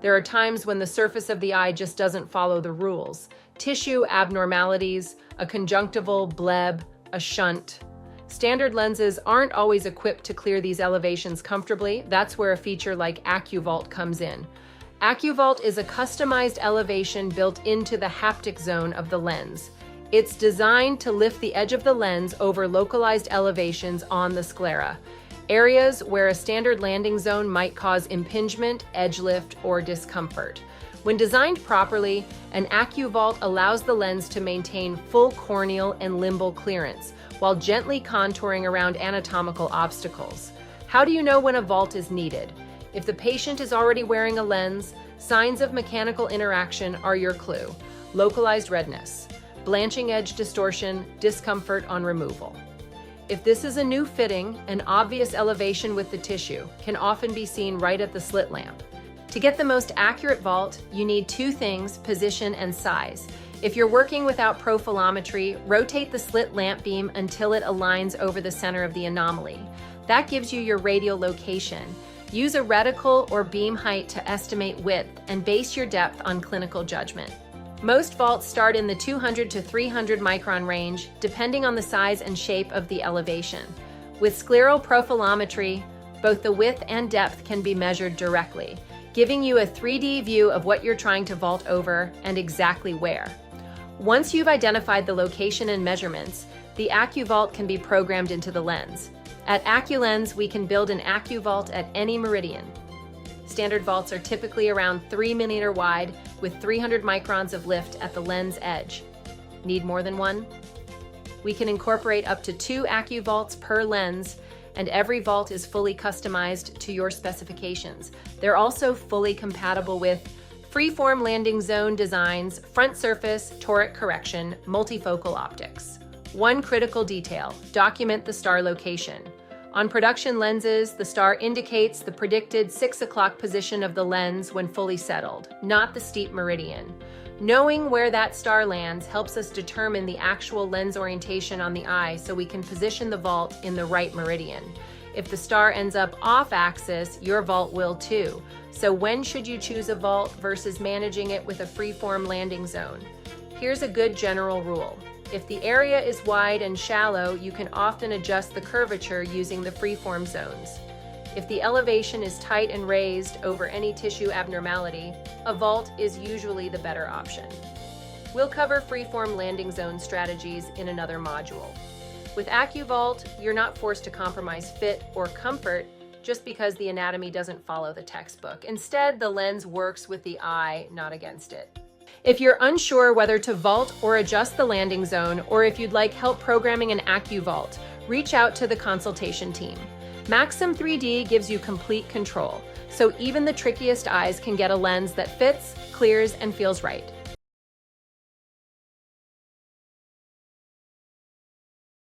There are times when the surface of the eye just doesn't follow the rules. Tissue abnormalities, a conjunctival, bleb, a shunt. Standard lenses aren't always equipped to clear these elevations comfortably. That's where a feature like AccuVault comes in. AccuVault is a customized elevation built into the haptic zone of the lens. It's designed to lift the edge of the lens over localized elevations on the sclera, areas where a standard landing zone might cause impingement, edge lift, or discomfort. When designed properly, an AccuVault allows the lens to maintain full corneal and limbal clearance while gently contouring around anatomical obstacles. How do you know when a vault is needed? If the patient is already wearing a lens, signs of mechanical interaction are your clue. Localized redness, blanching edge distortion, discomfort on removal. If this is a new fitting, an obvious elevation with the tissue can often be seen right at the slit lamp. To get the most accurate vault, you need two things: position and size. If you're working without profilometry, rotate the slit lamp beam until it aligns over the center of the anomaly. That gives you your radial location. Use a reticle or beam height to estimate width and base your depth on clinical judgment. Most vaults start in the 200 to 300 micron range, depending on the size and shape of the elevation. With scleral profilometry, both the width and depth can be measured directly, giving you a 3D view of what you're trying to vault over and exactly where. Once you've identified the location and measurements, the AccuVault can be programmed into the lens. At AccuLens, we can build an AccuVault at any meridian. Standard vaults are typically around 3 mm wide with 300 microns of lift at the lens edge. Need more than one? We can incorporate up to 2 AccuVaults per lens, and every vault is fully customized to your specifications. They're also fully compatible with freeform landing zone designs, front surface, toric correction, multifocal optics. One critical detail: document the star location. On production lenses, the star indicates the predicted 6 o'clock position of the lens when fully settled, not the steep meridian. Knowing where that star lands helps us determine the actual lens orientation on the eye so we can position the vault in the right meridian. If the star ends up off axis, your vault will too. So when should you choose a vault versus managing it with a freeform landing zone? Here's a good general rule. If the area is wide and shallow, you can often adjust the curvature using the freeform zones. If the elevation is tight and raised over any tissue abnormality, a vault is usually the better option. We'll cover freeform landing zone strategies in another module. With AccuVault, you're not forced to compromise fit or comfort just because the anatomy doesn't follow the textbook. Instead, the lens works with the eye, not against it. If you're unsure whether to vault or adjust the landing zone, or if you'd like help programming an AccuVault, reach out to the consultation team. Maxim 3D gives you complete control, so even the trickiest eyes can get a lens that fits, clears, and feels right.